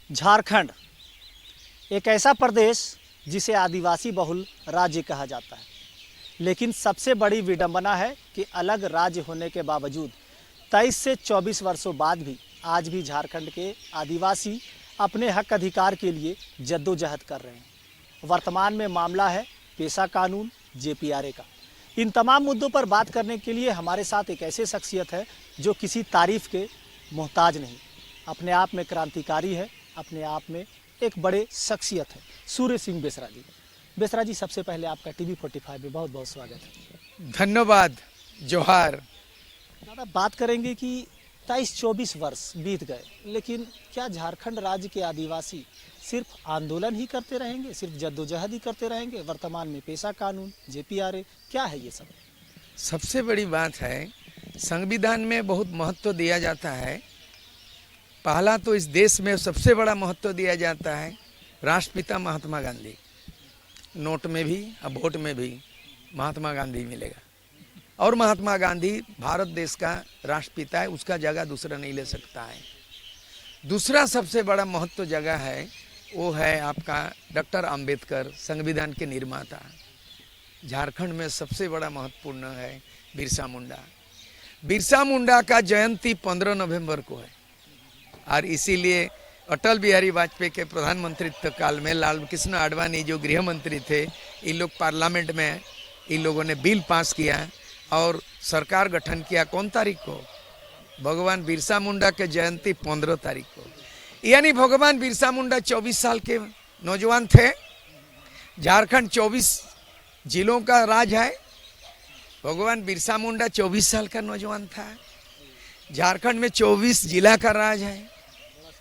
झारखंड एक ऐसा प्रदेश जिसे आदिवासी बहुल राज्य कहा जाता है, लेकिन सबसे बड़ी विडंबना है कि अलग राज्य होने के बावजूद 23 से 24 वर्षों बाद भी आज भी झारखंड के आदिवासी अपने हक अधिकार के लिए जद्दोजहद कर रहे हैं। वर्तमान में मामला है पेशा कानून जेपीआरए का। इन तमाम मुद्दों पर बात करने के लिए हमारे साथ एक ऐसे शख्सियत है जो किसी तारीफ के मोहताज नहीं, अपने आप में क्रांतिकारी है, अपने आप में एक बड़े शख्सियत है, सूर्य सिंह बेसरा जी। बेसरा जी, सबसे पहले आपका टीवी 45 में बहुत बहुत स्वागत है। धन्यवाद, जोहार। दादा, बात करेंगे कि 23-24 वर्ष बीत गए, लेकिन क्या झारखंड राज्य के आदिवासी सिर्फ आंदोलन ही करते रहेंगे, सिर्फ जद्दोजहद ही करते रहेंगे? वर्तमान में पेशा कानून जेपीआरए क्या है ये सब? सबसे बड़ी बात है, संविधान में बहुत महत्व दिया जाता है। पहला तो इस देश में सबसे बड़ा महत्व दिया जाता है राष्ट्रपिता महात्मा गांधी। नोट में भी अब वोट में भी महात्मा गांधी मिलेगा, और महात्मा गांधी भारत देश का राष्ट्रपिता है, उसका जगह दूसरा नहीं ले सकता है। दूसरा सबसे बड़ा महत्व जगह है वो है आपका डॉक्टर अंबेडकर, संविधान के निर्माता। झारखंड में सबसे बड़ा महत्वपूर्ण है बिरसा मुंडा। बिरसा मुंडा का जयंती 15 नवंबर को है, और इसीलिए अटल बिहारी वाजपेयी के प्रधानमंत्रित्व काल में लाल कृष्ण आडवाणी जो गृह मंत्री थे, इन लोग पार्लियामेंट में इन लोगों ने बिल पास किया और सरकार गठन किया। कौन तारीख को? भगवान बिरसा मुंडा के जयंती 15 तारीख को। यानी भगवान बिरसा मुंडा 24 साल के नौजवान थे। झारखंड 24 जिलों का राज है, भगवान बिरसा मुंडा 24 साल का नौजवान था। झारखंड में 24 जिला का राज है।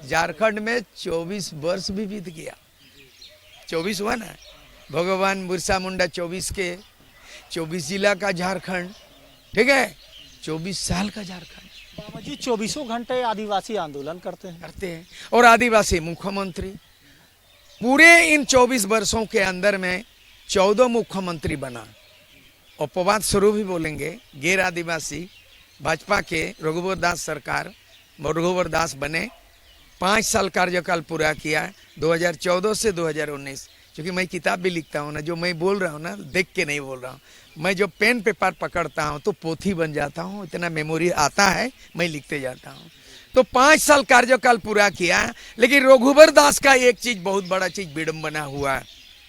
झारखंड में 24 वर्ष भी बीत गया। 24 हुआ ना, भगवान बिरसा मुंडा 24 जिला का झारखंड, ठीक है, 24 साल का झारखंड। बाबा जी, 24 घंटे आदिवासी आंदोलन करते हैं। और आदिवासी मुख्यमंत्री पूरे इन 24 वर्षों के अंदर में 14 मुख्यमंत्री बना। अपवाद स्वरूप भी बोलेंगे, गैर आदिवासी भाजपा के रघुवर दास सरकार, रघुवर दास बने, 5 साल कार्यकाल पूरा किया 2014 से 2019। क्योंकि मैं किताब भी लिखता हूँ ना, जो मैं बोल रहा हूँ ना देख के नहीं बोल रहा हूँ, मैं जो पेन पेपर पकड़ता हूँ तो पोथी बन जाता हूँ, इतना मेमोरी आता है, मैं लिखते जाता हूँ। तो 5 साल कार्यकाल पूरा किया, लेकिन रघुवर दास का एक चीज बहुत बड़ा चीज विडंबना हुआ।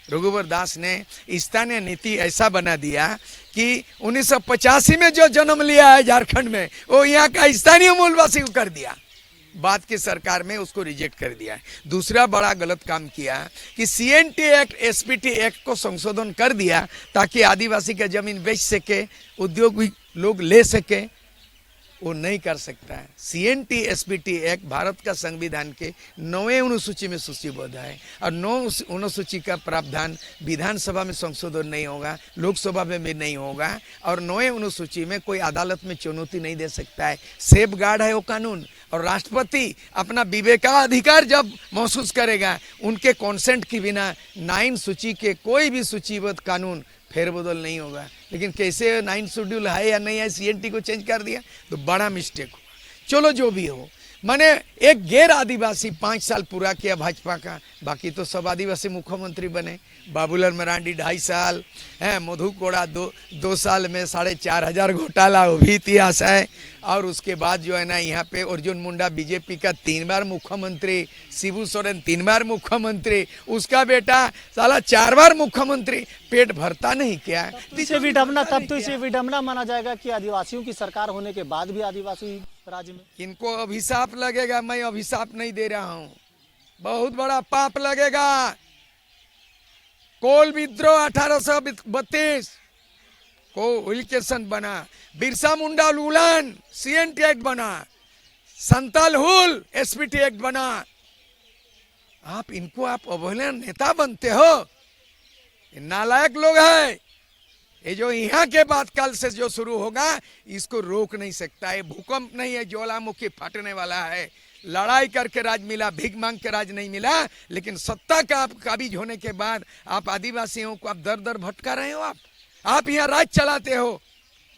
रघुवर दास ने स्थानीय नीति ऐसा बना दिया कि 1985 में जो जन्म लिया है झारखंड में, वो यहाँ का स्थानीय मूलवासी को कर दिया। बाद की सरकार में उसको रिजेक्ट कर दिया है। दूसरा बड़ा गलत काम किया कि सीएनटी एक्ट, एसपीटी एक्ट को संशोधन कर दिया ताकि आदिवासी का जमीन बेच सके, उद्योग भी लोग ले सके। वो नहीं कर सकता है। सीएनटी एसपीटी एक्ट भारत का संविधान के 9वें अनुसूची में सूचीबद्ध है, और 9 अनुसूची का प्रावधान विधानसभा में संशोधन नहीं होगा, लोकसभा में भी नहीं होगा, और 9वें अनुसूची में कोई अदालत में चुनौती नहीं दे सकता है। सेफ गार्ड है वो कानून, और राष्ट्रपति अपना विवेकाधिकार जब महसूस करेगा, उनके कॉन्सेंट के बिना 9 सूची के कोई भी सूचीबद्ध कानून फेरबदल नहीं होगा। लेकिन कैसे 9 शेड्यूल है या नहीं है, सीएनटी को चेंज कर दिया, तो बड़ा मिस्टेक हुआ। चलो जो भी हो, मैंने एक गैर आदिवासी 5 साल पूरा किया भाजपा का, बाकी तो सब आदिवासी मुख्यमंत्री बने। बाबूलाल मरांडी 2.5 साल है, मधु कोड़ा 2 साल में 4,500 घोटाला, वो भी इतिहास है। और उसके बाद जो है ना, यहाँ पे अर्जुन मुंडा बीजेपी का 3 बार मुख्यमंत्री, शिबू सोरेन 3 बार मुख्यमंत्री, उसका बेटा साला 4 बार मुख्यमंत्री। पेट भरता नहीं क्या? इसे विडंबना, तब तो इसे विडंबना माना जाएगा कि आदिवासियों की सरकार होने के बाद भी आदिवासी राज्य में। इनको अभिशाप लगेगा, मैं अभिशाप नहीं दे रहा हूँ, बहुत बड़ा पाप लगेगा। कोल विद्रोह 1832 को उल्केशन बना, बिरसा मुंडा उलूलन सीएनटी एक्ट बना, संताल हुल एसपीटी एक्ट बना। आप इनको आप अवहेलना नेता बनते हो, ये नालायक लोग हैं। ये जो यहाँ के बाद काल से जो शुरू होगा, इसको रोक नहीं सकता है। भूकंप नहीं है, ज्वालामुखी फटने वाला है। लड़ाई करके राज मिला, भीख मांग के राज नहीं मिला। लेकिन सत्ता का आप काबिज होने के बाद आप आदिवासियों को आप दर दर भटका रहे हो। आप यहाँ राज चलाते हो,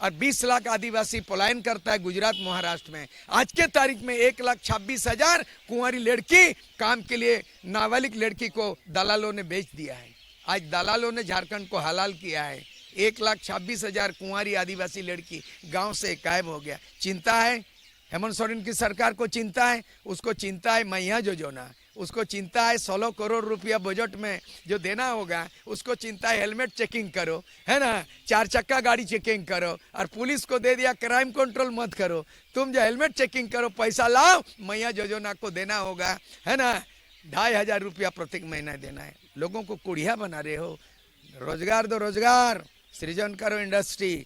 और 20 लाख आदिवासी पलायन करता है गुजरात महाराष्ट्र में। आज के तारीख में 1,26,000 कुंवारी लड़की काम के लिए नाबालिग लड़की को दलालों ने बेच दिया है। आज दलालों ने झारखंड को हलाल किया है। 1,26,000 कुंवारी आदिवासी लड़की गांव से गायब हो गया। चिंता है हेमंत सोरेन की सरकार को, चिंता है उसको, चिंता है मैया योजना, उसको चिंता है 16 करोड़ रुपया बजट में जो देना होगा, उसको चिंता है हेलमेट चेकिंग करो, है ना, 4 चक्का गाड़ी चेकिंग करो, और पुलिस को दे दिया क्राइम कंट्रोल मत करो। तुम जो हेलमेट चेकिंग करो, पैसा लाओ, मैया योजना को देना होगा, है ना, 2,500 रुपया प्रत्येक महीना देना है। लोगों को कुड़िया बना रहे हो। रोजगार दो, रोजगार सृजन करो, इंडस्ट्री,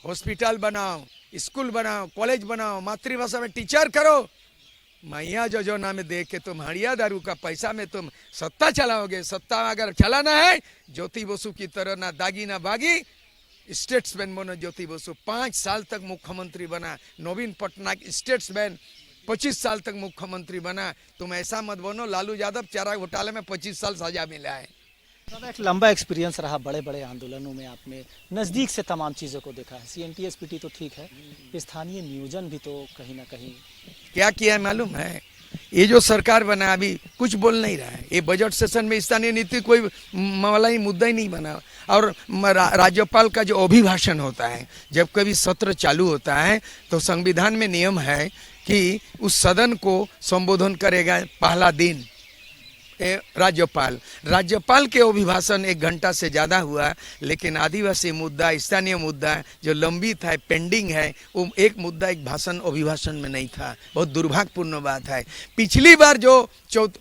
हॉस्पिटल बनाओ, स्कूल बनाओ, कॉलेज बनाओ, मातृभाषा में टीचर करो। मैया योजना में देख के तुम हड़िया दारू का पैसा में तुम सत्ता चलाओगे। सत्ता अगर चलाना है ज्योति बसु की तरह, ना दागी ना बागी, स्टेट्समैन बनो। ज्योति बसु 5 साल तक मुख्यमंत्री बना, नवीन पटनायक स्टेट्समैन 25 साल तक मुख्यमंत्री बना। तुम ऐसा मत बनो लालू यादव, चारा घोटाले में 25 साल सजा मिला है। एक लंबा एक्सपीरियंस रहा, बड़े बड़े आंदोलनों में आपने नज़दीक से तमाम चीज़ों को देखा है। CNT SPT तो ठीक है, स्थानीय नियोजन भी तो कहीं ना कहीं क्या किया है मालूम है? ये जो सरकार बना अभी कुछ बोल नहीं रहा है। ये बजट सेशन में स्थानीय नीति कोई वाला ही मुद्दा ही नहीं बना। और राज्यपाल का जो अभिभाषण होता है, जब कभी सत्र चालू होता है तो संविधान में नियम है कि उस सदन को संबोधन करेगा पहला दिन राज्यपाल के अभिभाषण 1 घंटा से ज़्यादा हुआ, लेकिन आदिवासी मुद्दा, स्थानीय मुद्दा जो लंबित है, पेंडिंग है, वो एक मुद्दा एक अभिभाषण में नहीं था। बहुत दुर्भाग्यपूर्ण बात है। पिछली बार जो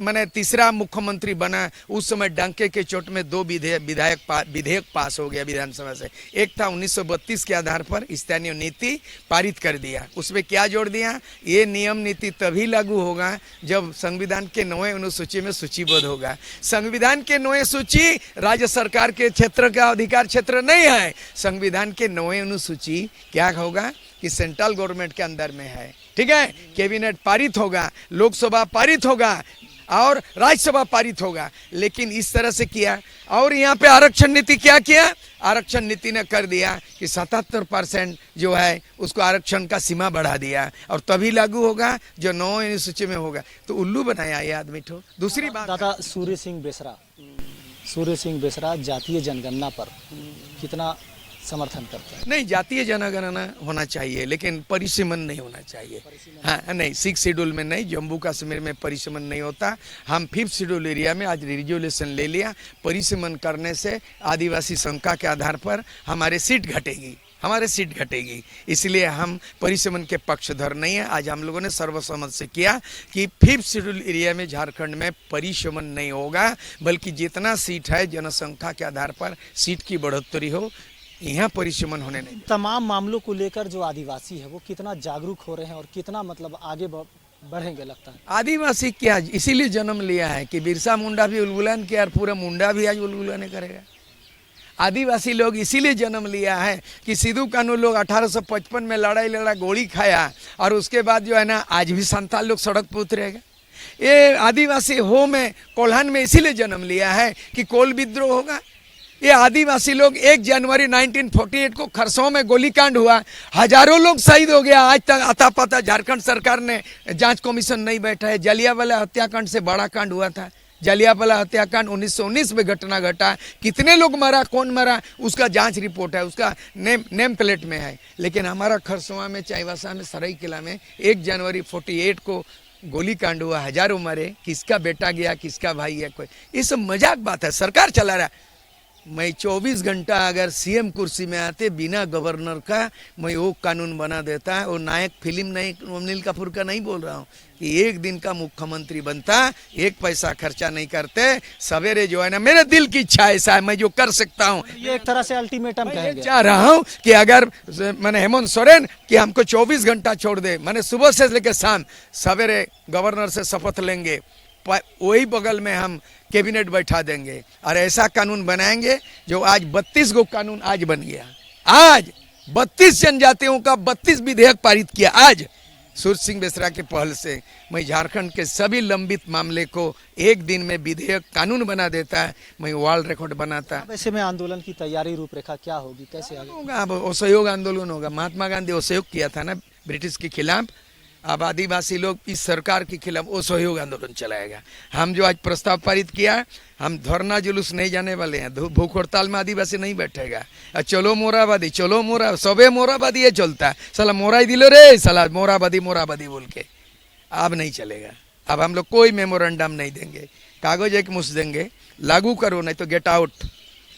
मैंने तीसरा मुख्यमंत्री बना, उस समय डंके के चोट में 2 विधेयक पास हो गया विधानसभा से। एक था 1932 के आधार पर स्थानीय नीति पारित कर दिया। उसमें क्या जोड़ दिया? ये नियम नीति तभी लागू होगा जब संविधान के 9वें अनुसूची में सूची होगा। संविधान के 9वें सूची राज्य सरकार के क्षेत्र का अधिकार क्षेत्र नहीं है। संविधान के 9वें अनुसूची क्या होगा कि सेंट्रल गवर्नमेंट के अंदर में है, ठीक है। कैबिनेट पारित होगा, लोकसभा पारित होगा और राज्यसभा पारित होगा, लेकिन इस तरह से किया। और यहाँ पे आरक्षण नीति क्या किया? आरक्षण नीति ने कर दिया कि 77% जो है उसको आरक्षण का सीमा बढ़ा दिया, और तभी लागू होगा जो 9 अनुसूची में होगा। तो उल्लू बनाया ये आदमी ठो। दूसरी बात, दादा सूर्य सिंह बेसरा जातीय जनगणना पर कितना समर्थन करते हैं? नहीं, जातीय जनगणना होना चाहिए, लेकिन परिसीमन नहीं होना चाहिए। हाँ, नहीं, 6 शेड्यूल में नहीं, जम्मू कश्मीर में परिसीमन नहीं होता। हम 5th शेड्यूल एरिया में आज रिजोल्यूशन ले लिया। परिसीमन करने से आदिवासी संख्या के आधार पर हमारे सीट घटेगी, इसलिए हम परिसीमन के पक्षधर नहीं है। आज हम लोगों ने सर्वसम्मत से किया कि 5th शेड्यूल एरिया में झारखंड में परिसीमन नहीं होगा, बल्कि जितना सीट है जनसंख्या के आधार पर सीट की बढ़ोतरी हो, यहाँ परिसीमन होने नहीं। तमाम मामलों को लेकर जो आदिवासी है वो कितना जागरूक हो रहे हैं और कितना मतलब आगे बढ़ेंगे लगता है? आदिवासी क्या इसीलिए जन्म लिया है कि बिरसा मुंडा भी उलगुलान किया और पूरा मुंडा भी आज उलगुलाने करेगा। आदिवासी लोग इसीलिए जन्म लिया है कि सिद्धू कानू लोग 1855 में लड़ा, गोली खाया, और उसके बाद जो है ना आज भी संताल लोग सड़क पर उतरेगा। ये आदिवासी हो में कोल्हान में इसीलिए जन्म लिया है कि कोल विद्रोह होगा। ये आदिवासी लोग 1 जनवरी 1948 को खरसों में गोलीकांड हुआ, हजारों लोग शहीद हो गया। आज तक अता पता झारखंड सरकार ने जांच कमीशन नहीं बैठा है। जलियांवाला हत्याकांड से बड़ा कांड हुआ था। जलियांवाला हत्याकांड 1919 में घटना घटा। कितने लोग मरा, कौन मरा, उसका जांच रिपोर्ट है, उसका नेम प्लेट में है। लेकिन हमारा खरसों में, चाईबासा में, सरायकेला में 1 जनवरी 48 को गोलीकांड हुआ, हजारों मरे। किसका बेटा गया, किसका भाई है, कोई, ये सब मजाक बात है। सरकार चला रहा है। मैं 24 घंटा अगर CM कुर्सी में आते बिना गवर्नर का मैं वो कानून बना देता है। वो नायक फिल्म नहीं, अनिल कपूर का नहीं बोल रहा हूँ कि 1 दिन का मुख्यमंत्री बनता, 1 पैसा खर्चा नहीं करते, सवेरे जो है ना, मेरे दिल की इच्छा ऐसा है, मैं जो कर सकता हूँ। ये एक तरह से अल्टीमेटम कहेंगे। चाह रहा हूँ कि अगर मैंने हेमंत सोरेन कि हमको 24 घंटा छोड़ दे, मैंने सुबह से लेकर शाम सवेरे गवर्नर से शपथ लेंगे, वही बगल में हम कैबिनेट बैठा देंगे और ऐसा कानून बनाएंगे जो आज 32 गो कानून आज बन गया। आज 32 जनजातियों का 32 विधेयक पारित किया। आज सूरज सिंह बेसरा के पहल से मैं झारखंड के सभी लंबित मामले को एक दिन में विधेयक कानून बना देता है, मैं वर्ल्ड रिकॉर्ड बनाता। अब ऐसे में आंदोलन की तैयारी रूपरेखा क्या होगी, कैसे आगे? होगा अब असहयोग आंदोलन होगा। महात्मा गांधी असहयोग किया था ना ब्रिटिश के खिलाफ, अब आदिवासी लोग इस सरकार के खिलाफ असहयोग आंदोलन चलाएगा। हम जो आज प्रस्ताव पारित किया, हम धरना जुलूस नहीं जाने वाले हैं, भूख हड़ताल में आदिवासी नहीं बैठेगा। चलो मोराबादी, चलो मोरा, सबे मोराबादी ये चलता है, साला मोरा ही दिलो रे, साला मोराबादी मोराबादी बोल के। अब नहीं चलेगा। अब हम लोग कोई मेमोरेंडम नहीं देंगे, कागज एक मुश्त देंगे, लागू करो नहीं तो get out,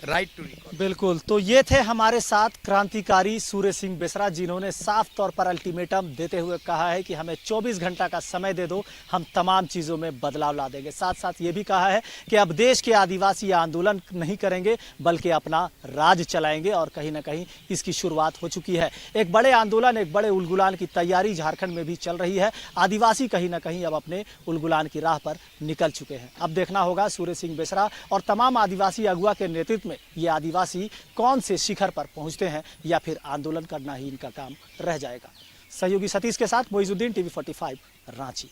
right to recall. बिल्कुल, तो ये थे हमारे साथ क्रांतिकारी सूर्य सिंह बेसरा, जिन्होंने साफ तौर पर अल्टीमेटम देते हुए कहा है कि हमें 24 घंटा का समय दे दो, हम तमाम चीज़ों में बदलाव ला देंगे। साथ साथ ये भी कहा है कि अब देश के आदिवासी आंदोलन नहीं करेंगे बल्कि अपना राज चलाएंगे, और कहीं ना कहीं इसकी शुरुआत हो चुकी है। एक बड़े आंदोलन, एक बड़े उलगुलान की तैयारी झारखंड में भी चल रही है। आदिवासी कहीं ना कहीं अब अपने उलगुलान की राह पर निकल चुके हैं। अब देखना होगा सूर्य सिंह बेसरा और तमाम आदिवासी अगुआ के नेतृत्व में ये आदिवासी कौन से शिखर पर पहुंचते हैं, या फिर आंदोलन करना ही इनका काम रह जाएगा। सहयोगी सतीश के साथ मोइजुद्दीन, TV 45 रांची।